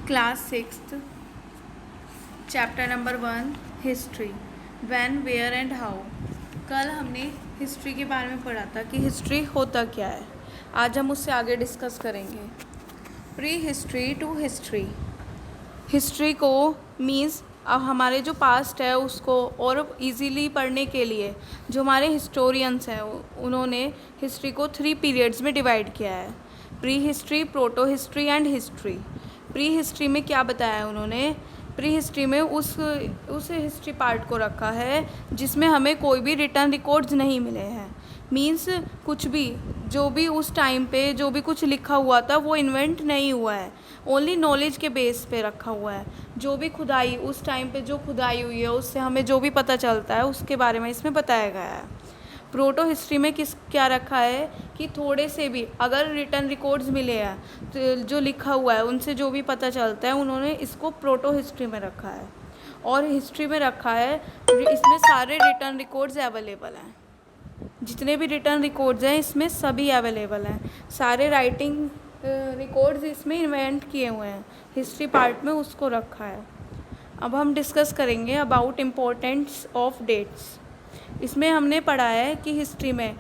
Class sixth chapter number 1 history when where and how. कल हमने history के बारे में पढ़ा था कि हिस्ट्री होता क्या है। आज हम उससे आगे डिस्कस करेंगे। Pre history to history. History को मीन्स अब हमारे जो पास्ट है उसको और इजीली पढ़ने के लिए जो हमारे हिस्टोरियंस हैं उन्होंने हिस्ट्री को 3 पीरियड्स में डिवाइड किया है। Pre history, proto history and history. Pre history में क्या बताया है उन्होंने? प्री हिस्ट्री में उस हिस्ट्री पार्ट को रखा है जिसमें हमें कोई भी रिटर्न रिकॉर्ड्स नहीं मिले हैं। मीन्स कुछ भी जो भी उस टाइम पे जो भी कुछ लिखा हुआ था वो इन्वेंट नहीं हुआ है, ओनली नॉलेज के बेस पे रखा हुआ है। जो भी खुदाई उस टाइम पे जो खुदाई हुई है उससे हमें जो भी पता चलता है उसके बारे में इसमें बताया गया है। प्रोटो हिस्ट्री में क्या रखा है कि थोड़े से भी अगर रिटर्न रिकॉर्ड्स मिले हैं तो जो लिखा हुआ है उनसे जो भी पता चलता है उन्होंने इसको प्रोटो हिस्ट्री में रखा है। और हिस्ट्री में रखा है इसमें सारे रिटर्न रिकॉर्ड्स अवेलेबल हैं, जितने भी रिटर्न रिकॉर्ड्स हैं इसमें सभी अवेलेबल हैं। सारे राइटिंग रिकॉर्ड्स इसमें इन्वेंट किए हुए हैं, हिस्ट्री पार्ट में उसको रखा है। अब हम डिस्कस करेंगे अबाउट इम्पोर्टेंस ऑफ डेट्स। इसमें हमने पढ़ा है कि हिस्ट्री में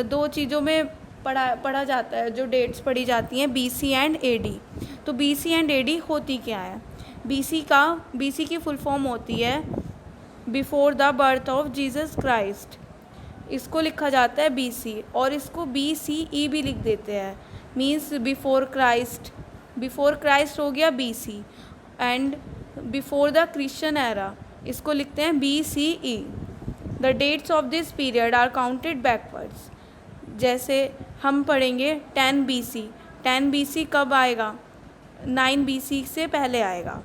2 चीज़ों में पढ़ा जाता है, जो डेट्स पढ़ी जाती हैं BC एंड AD। तो BC एंड AD होती क्या है? BC की फुल फॉर्म होती है before the birth of Jesus Christ. इसको लिखा जाता है BC और इसको BCE भी लिख देते हैं, मीन्स बिफोर क्राइस्ट हो गया BC and before the Christian era इसको लिखते हैं BCE। The dates of this period are counted backwards. जैसे हम पढ़ेंगे 10 BC। 10 BC कब आएगा? 9 BC से पहले आएगा।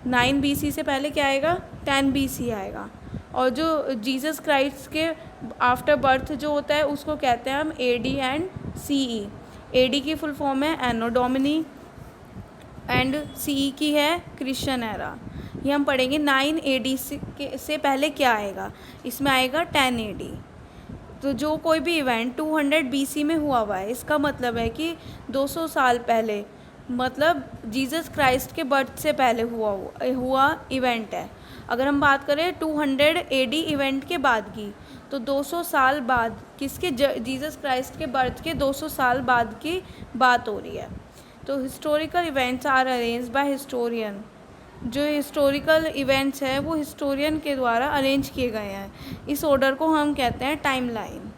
9 BC से पहले क्या आएगा? 10 BC आएगा। और जो जीसस क्राइस्ट के आफ्टर बर्थ जो होता है उसको कहते हैं हम AD एंड CE। AD की फुल फॉर्म है एनो डोमिनी एंड CE की है क्रिश्चियन एरा। ये हम पढ़ेंगे 9 AD से पहले क्या आएगा, इसमें आएगा 10 AD। तो जो कोई भी इवेंट 200 BC में हुआ है इसका मतलब है कि 200 साल पहले, मतलब जीसस क्राइस्ट के बर्थ से पहले हुआ इवेंट है। अगर हम बात करें 200 AD इवेंट के बाद की, तो 200 साल बाद किसके? जीसस क्राइस्ट के बर्थ के 200 साल बाद की बात हो रही है। तो historical events are arranged by historian. जो हिस्टोरिकल इवेंट्स हैं वो हिस्टोरियन के द्वारा अरेंज किए गए हैं। इस ऑर्डर को हम कहते हैं टाइमलाइन,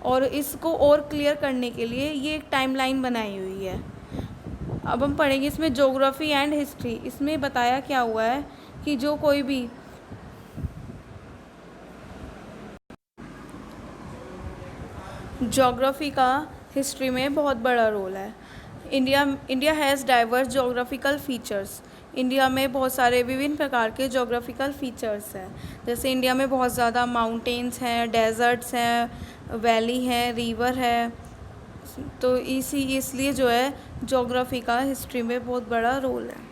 और इसको और क्लियर करने के लिए ये एक टाइमलाइन बनाई हुई है। अब हम पढ़ेंगे इसमें ज्योग्राफी एंड हिस्ट्री। इसमें बताया क्या हुआ है कि जो कोई भी ज्योग्राफी का हिस्ट्री में बहुत बड़ा रोल है। India has diverse geographical features. India में बहुत सारे विभिन्न प्रकार के जोग्राफिकल फीचर्स हैं। जैसे इंडिया में बहुत ज़्यादा माउंटेन्स हैं, डेजर्ट्स हैं, वैली हैं, रिवर है। तो इसलिए जो है जोग्राफी का हिस्ट्री में बहुत बड़ा रोल है।